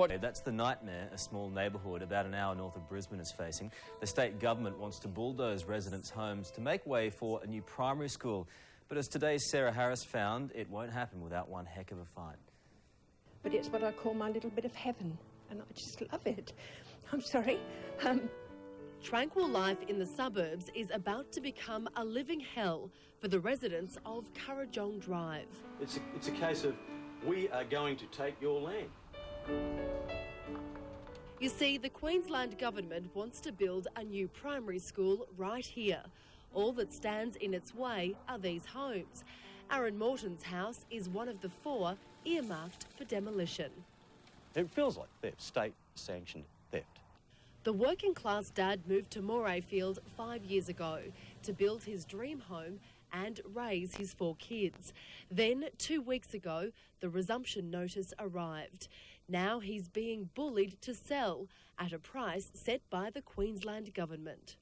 what... That's the nightmare a small neighbourhood about an hour north of Brisbane is facing. The state government wants to bulldoze residents' homes to make way for a new primary school. But as today's Sarah Harris found, it won't happen without one heck of a fight. But it's what I call my little bit of heaven, and I just love it. I'm sorry. Tranquil life in the suburbs is about to become a living hell for the residents of Kurrajong Drive. It's a case of, we are going to take your land. You see, the Queensland government wants to build a new primary school right here. All that stands in its way are these homes. Aaron Morton's house is one of the 4 earmarked for demolition. It feels like theft, state-sanctioned theft. The working-class dad moved to Morayfield 5 years ago to build his dream home and raise his 4 kids. Then, 2 weeks ago, the resumption notice arrived. Now he's being bullied to sell at a price set by the Queensland government.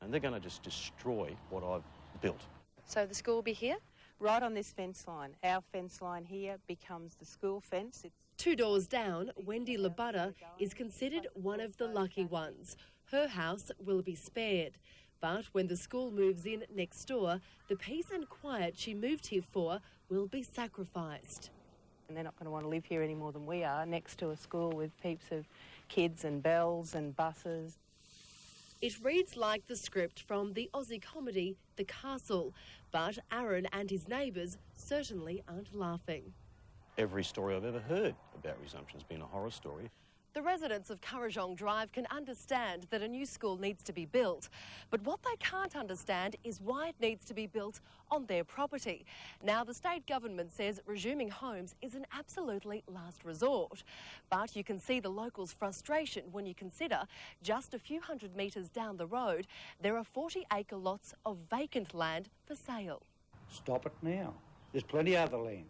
And they're going to just destroy what I've built. So the school will be here? Right on this fence line. Our fence line here becomes the school fence. 2 doors down, Wendy Labutta is considered one of the lucky ones. Her house will be spared. But when the school moves in next door, the peace and quiet she moved here for will be sacrificed. And they're not going to want to live here any more than we are, next to a school with heaps of kids and bells and buses. It reads like the script from the Aussie comedy The Castle, but Aaron and his neighbours certainly aren't laughing. Every story I've ever heard about resumption has been a horror story. The residents of Kurrajong Drive can understand that a new school needs to be built, but what they can't understand is why it needs to be built on their property. Now, the state government says resuming homes is an absolutely last resort, but you can see the locals' frustration when you consider just a few hundred metres down the road, there are 40-acre lots of vacant land for sale. Stop it now. There's plenty of other land.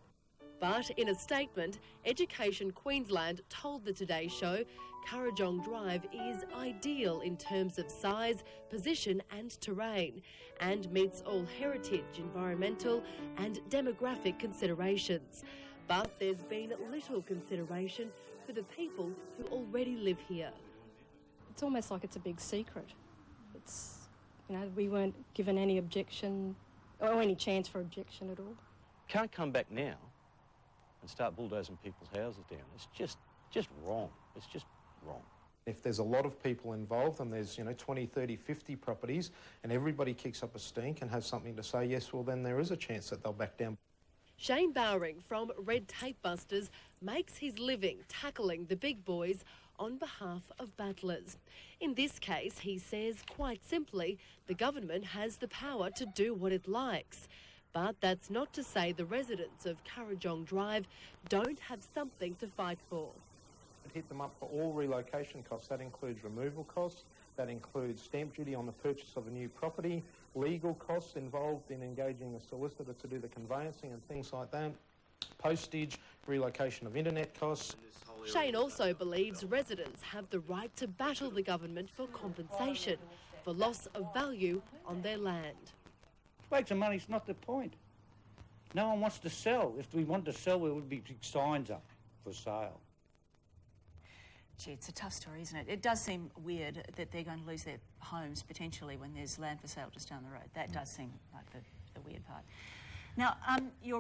But in a statement, Education Queensland told the Today Show Kurrajong Drive is ideal in terms of size, position and terrain, and meets all heritage, environmental and demographic considerations. But there's been little consideration for the people who already live here. It's almost like it's a big secret. It's, we weren't given any objection or any chance for objection at all. Can't come back now and start bulldozing people's houses down. It's just wrong. It's just wrong. If there's a lot of people involved and there's, 20, 30, 50 properties and everybody kicks up a stink and has something to say, yes, well, then there is a chance that they'll back down. Shane Bowring from Red Tape Busters makes his living tackling the big boys on behalf of battlers. In this case, he says, quite simply, the government has the power to do what it likes. But that's not to say the residents of Kurrajong Drive don't have something to fight for. It hit them up for all relocation costs. That includes removal costs, that includes stamp duty on the purchase of a new property, legal costs involved in engaging a solicitor to do the conveyancing and things like that, postage, relocation of internet costs. Shane also believes residents have the right to battle the government for compensation for loss of value on their land. Make some money is not the point. No one wants to sell. If we wanted to sell, there would be big signs up for sale. Gee, it's a tough story, isn't it? It does seem weird that they're going to lose their homes potentially when there's land for sale just down the road. That does seem like the weird part. Now, you're